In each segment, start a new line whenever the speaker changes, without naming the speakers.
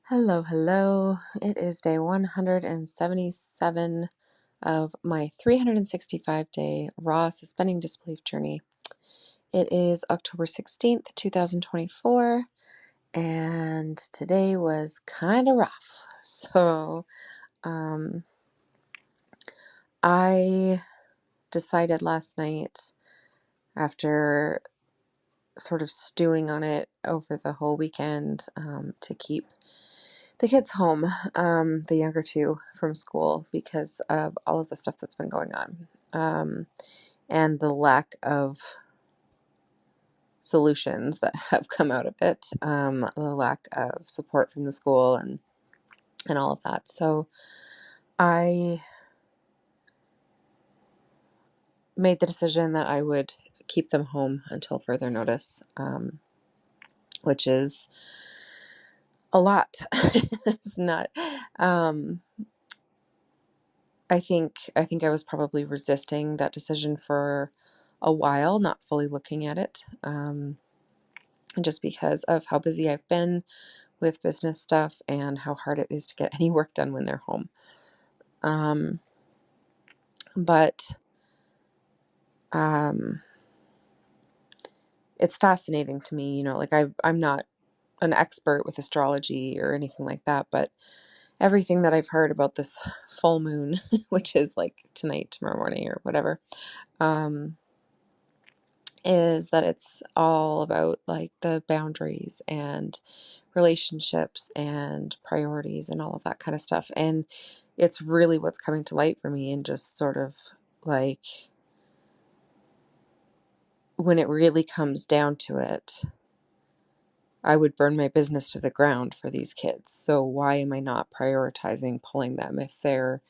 Hello, hello. It is day 177 of my 365-day raw suspending disbelief journey. It is October 16th, 2024, and today was kind of rough. Um, I decided last night, after sort of stewing on it over the whole weekend, to keep the kids home, the younger two, from school because of all of the stuff that's been going on, and the lack of solutions that have come out of it, the lack of support from the school and all of that. So I made the decision that I would keep them home until further notice, which is a lot. It's not. I think I was probably resisting that decision for a while, not fully looking at it, just because of how busy I've been with business stuff and how hard it is to get any work done when they're home. But it's fascinating to me, like I'm not an expert with astrology or anything like that, but everything that I've heard about this full moon, which is like tonight, tomorrow morning, or whatever, is that it's all about like the boundaries and relationships and priorities and all of that kind of stuff. And it's really what's coming to light for me, and just sort of like, when it really comes down to it, I would burn my business to the ground for these kids. So why am I not prioritizing pulling them if they're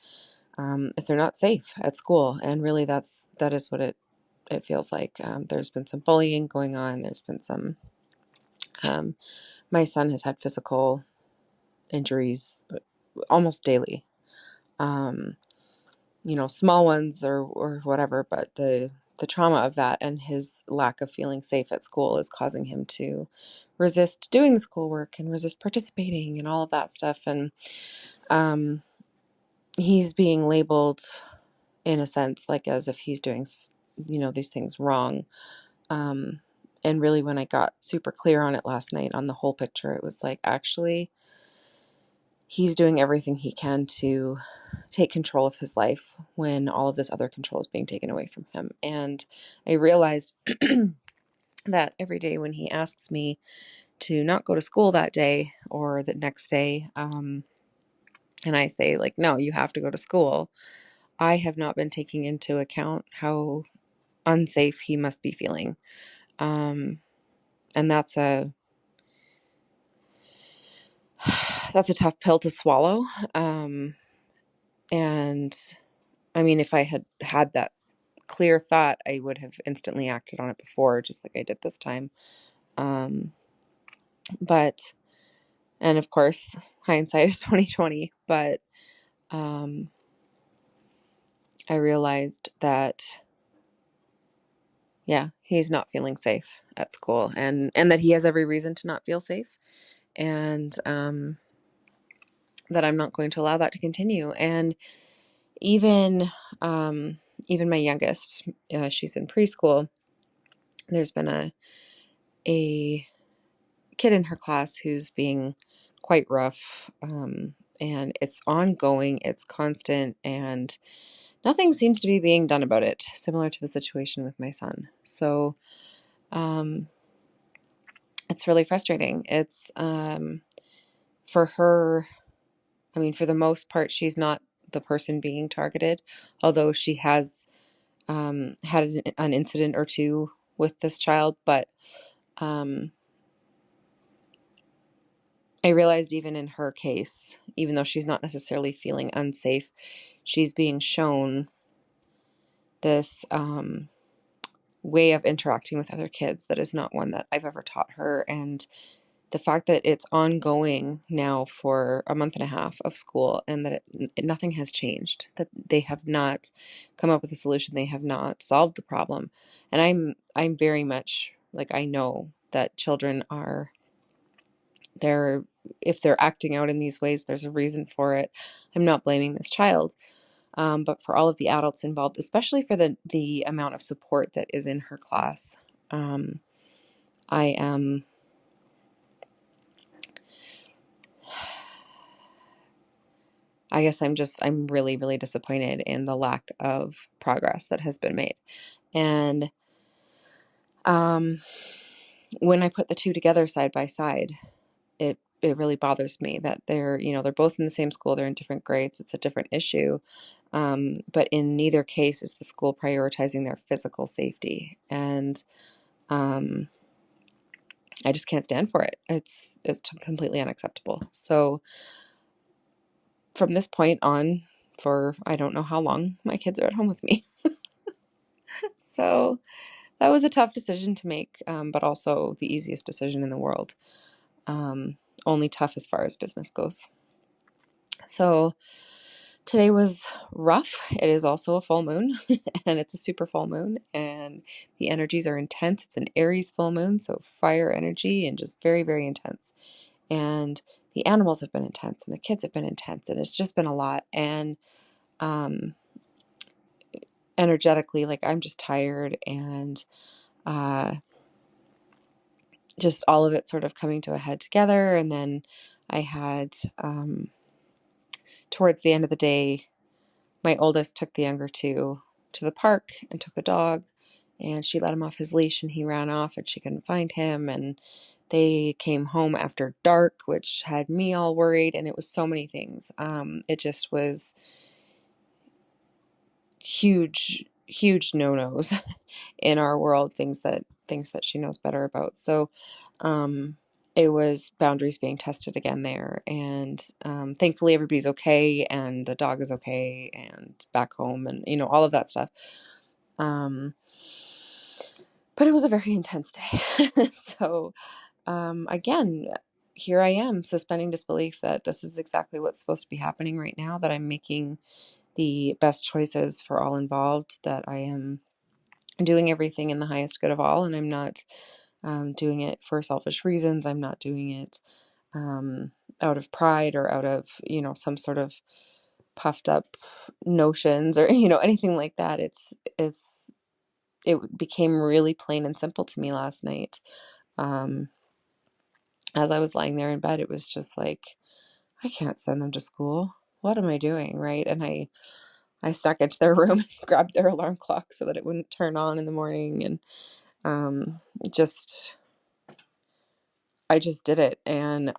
not safe at school? And really that is what it feels like. There's been some bullying going on. There's been some, my son has had physical injuries almost daily. Small ones or whatever, but the trauma of that and his lack of feeling safe at school is causing him to resist doing the schoolwork and resist participating and all of that stuff. And he's being labeled, in a sense, like as if he's doing, these things wrong. And really, when I got super clear on it last night, on the whole picture, it was like, actually, he's doing everything he can to take control of his life when all of this other control is being taken away from him. And I realized that every day when he asks me to not go to school that day or the next day, and I say, like, no, you have to go to school, I have not been taking into account how unsafe he must be feeling. And that's a tough pill to swallow. And I mean, if I had had that clear thought, I would have instantly acted on it before, just like I did this time. But, and of course, hindsight is 2020, but, I realized that, yeah, he's not feeling safe at school, and that he has every reason to not feel safe, and, that I'm not going to allow that to continue. And even, even my youngest, she's in preschool. There's been a kid in her class who's being quite rough, and it's ongoing, it's constant, and nothing seems to be being done about it, similar to the situation with my son. So it's really frustrating. It's for her, I mean, for the most part, she's not the person being targeted, although she has had an incident or two with this child. But I realized even in her case, even though she's not necessarily feeling unsafe, she's being shown this way of interacting with other kids that is not one that I've ever taught her. And the fact that it's ongoing now for a month and a half of school, and that nothing has changed, that they have not come up with a solution, they have not solved the problem. And I'm very much like, I know that children are, they're if they're acting out in these ways, there's a reason for it. I'm not blaming this child. But for all of the adults involved, especially for the amount of support that is in her class, I am, I guess I'm really, really disappointed in the lack of progress that has been made. And when I put the two together side by side, it really bothers me that they're both in the same school, they're in different grades, it's a different issue. But in neither case is the school prioritizing their physical safety. And I just can't stand for it. It's completely unacceptable. So from this point on, for I don't know how long, my kids are at home with me. So that was a tough decision to make, but also the easiest decision in the world. Only tough as far as business goes. So today was rough. It is also a full moon and it's a super full moon and the energies are intense. It's an Aries full moon, so fire energy and just very, very intense. And the animals have been intense and the kids have been intense and it's just been a lot. And energetically, like I'm just tired and just all of it sort of coming to a head together. And then I had towards the end of the day, my oldest took the younger two to the park and took the dog, and she let him off his leash and he ran off and she couldn't find him. And they came home after dark, which had me all worried. And it was so many things. It just was huge, huge no-nos in our world, things that she knows better about. So, it was boundaries being tested again there. And thankfully everybody's okay and the dog is okay and back home and, all of that stuff. But it was a very intense day. So again, here I am suspending disbelief that this is exactly what's supposed to be happening right now, that I'm making the best choices for all involved, that I am doing everything in the highest good of all, and I'm not doing it for selfish reasons. I'm not doing it out of pride or out of, some sort of puffed up notions or, anything like that. It became really plain and simple to me last night. As I was lying there in bed, it was just like, I can't send them to school. What am I doing? Right. And I snuck into their room and grabbed their alarm clock so that it wouldn't turn on in the morning. And I just did it. And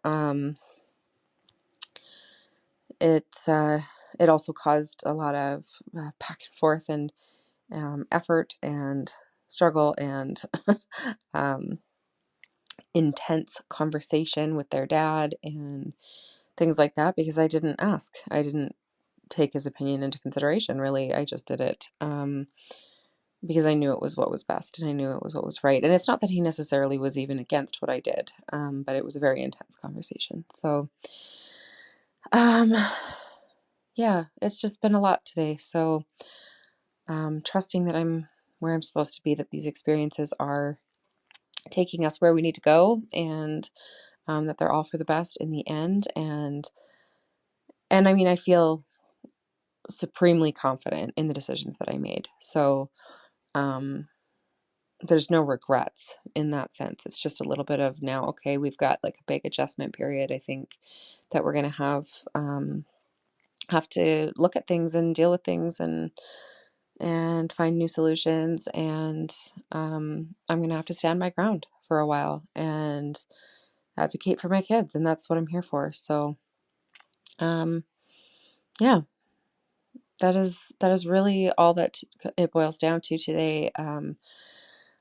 it also caused a lot of back and forth and effort and struggle and intense conversation with their dad and things like that, because I didn't ask. I didn't take his opinion into consideration, really. I just did it because I knew it was what was best and I knew it was what was right. And it's not that he necessarily was even against what I did, but it was a very intense conversation. So, yeah, it's just been a lot today. So, trusting that I'm where I'm supposed to be, that these experiences are taking us where we need to go, and that they're all for the best in the end. And I mean, I feel supremely confident in the decisions that I made. So, there's no regrets in that sense. It's just a little bit of now, okay, we've got like a big adjustment period. I think that we're going to have to look at things and deal with things and find new solutions. And I'm going to have to stand my ground for a while and advocate for my kids. And that's what I'm here for. So, yeah, that is really all that it boils down to today.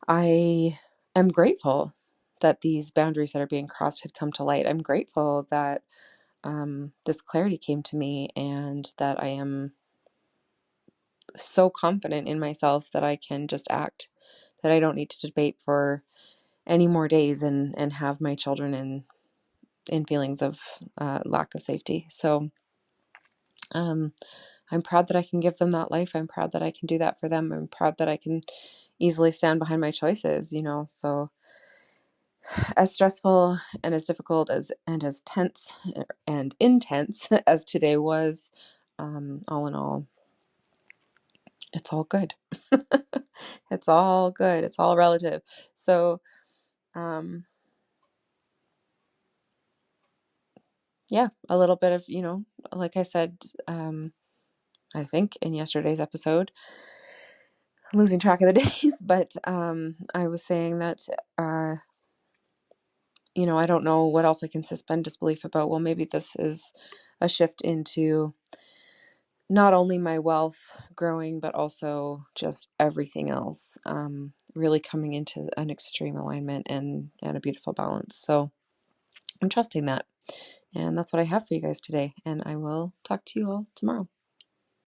I am grateful that these boundaries that are being crossed had come to light. I'm grateful that this clarity came to me and that I am so confident in myself that I can just act, that I don't need to debate for any more days and have my children in feelings of lack of safety. So I'm proud that I can give them that life. I'm proud that I can do that for them. I'm proud that I can easily stand behind my choices, So as stressful and as difficult and as tense and intense as today was, all in all, it's all good. It's all good. It's all relative. So, yeah, a little bit of, like I said, I think in yesterday's episode, losing track of the days, but I was saying that, I don't know what else I can suspend disbelief about. Well, maybe this is a shift into not only my wealth growing, but also just everything else, really coming into an extreme alignment and a beautiful balance. So I'm trusting that. And that's what I have for you guys today. And I will talk to you all tomorrow.